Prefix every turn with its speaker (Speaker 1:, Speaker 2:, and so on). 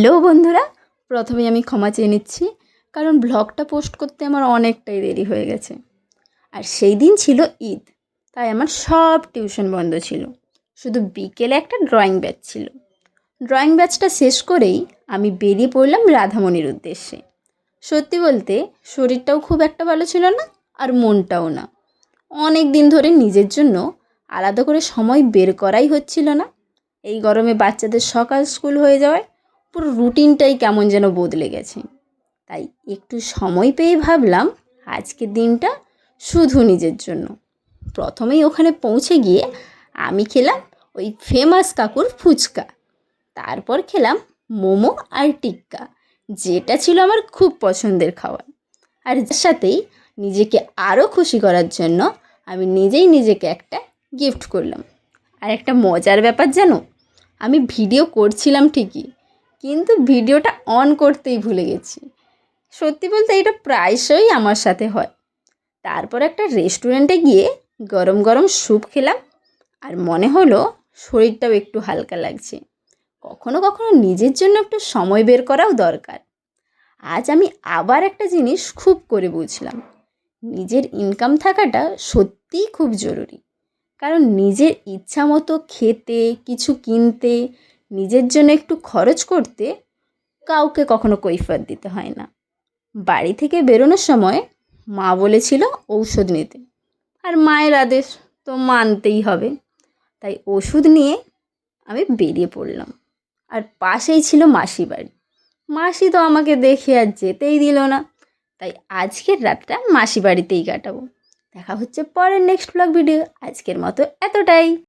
Speaker 1: Hello বন্ধুরা, প্রথমেই আমি ক্ষমা চেয়ে নিচ্ছি, কারণ ব্লগটা পোস্ট করতে আমার অনেকটাই দেরি হয়ে গেছে। আর সেই দিন ছিল ঈদ, তাই আমার সব টিউশন বন্ধ ছিল। শুধু বিকেলে একটা ড্রয়িং ব্যাচ ছিল। ড্রয়িং ব্যাচটা শেষ করেই আমি বেরিয়ে পড়লাম রাধামণির উদ্দেশ্যে। সত্যি বলতে শরীরটাও খুব একটা ভালো ছিল না, আর মনটাও না। অনেক দিন ধরে নিজের জন্য আলাদা করে সময় বের করাই হচ্ছিল না। এই গরমে বাচ্চাদের সকাল স্কুল হয়ে যাওয়ায় পুরো রুটিনটাই কেমন যেন বদলে গেছে। তাই একটু সময় পেয়ে ভাবলাম আজকের দিনটা শুধু নিজের জন্য। প্রথমেই ওখানে পৌঁছে গিয়ে আমি খেলাম ওই ফেমাস কাকুর ফুচকা। তারপর খেলাম মোমো আর টিক্কা, যেটা ছিল আমার খুব পছন্দের খাবার। আর যার সাথেই নিজেকে আরও খুশি করার জন্য আমি নিজেই নিজেকে একটা গিফট করলাম। আর একটা মজার ব্যাপার জানো, আমি ভিডিও করছিলাম ঠিকই, কিন্তু ভিডিওটা অন করতেই ভুলে গেছি। সত্যি বলতে এটা প্রায়শই আমার সাথে হয়। তারপর একটা রেস্টুরেন্টে গিয়ে গরম গরম স্যুপ খেলাম, আর মনে হলো শরীরটাও একটু হালকা লাগছে। কখনো কখনো নিজের জন্য একটু সময় বের করাও দরকার। আজ আমি আবার একটা জিনিস খুব করে বুঝলাম, নিজের ইনকাম থাকাটা সত্যিই খুব জরুরি। কারণ নিজের ইচ্ছা মতো খেতে, কিছু কিনতে, নিজের জন্য একটু খরচ করতে কাউকে কখনো কৈফিয়ত দিতে হয় না। বাড়ি থেকে বেরোনোর সময় মা বলেছিল ঔষধ নিতে, আর মায়ের আদেশ তো মানতেই হবে। তাই ওষুধ নিয়ে আমি বেরিয়ে পড়লাম। আর পাশেই ছিল মাসি বাড়ি। মাসি তো আমাকে দেখে আর যেতেই দিল না। তাই আজকের রাতটা মাসি বাড়িতেই কাটাবো। দেখা হচ্ছে পরের নেক্সট ব্লগ ভিডিও। আজকের মতো এতটাই।